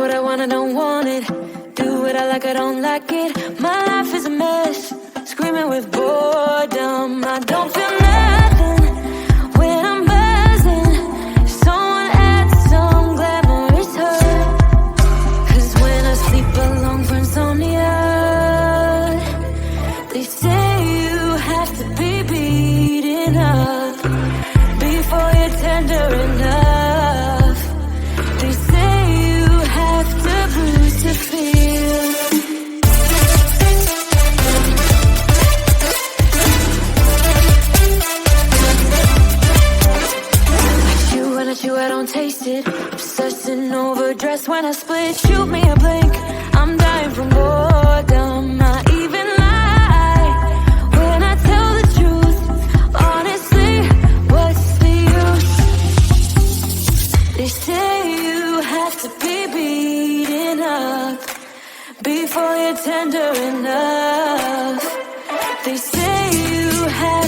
what I want, I don't want it. Do what I like, I don't like it. My life is a mess, screaming with boredom. I don't feel nothing when I'm buzzing. Someone add some glamorous hurt. 'Cause when I sleep alone for insomnia, they say you have to be beaten up before you're tender enough. They say you have to bruise to feel. I chew, I don't taste it. Obsessing over dress when I split. Shoot me a blink, I'm dying from boredom. I even lie when I tell the truth. Honestly, what's the use? They say you have to be beaten up before you're tender enough. They say you have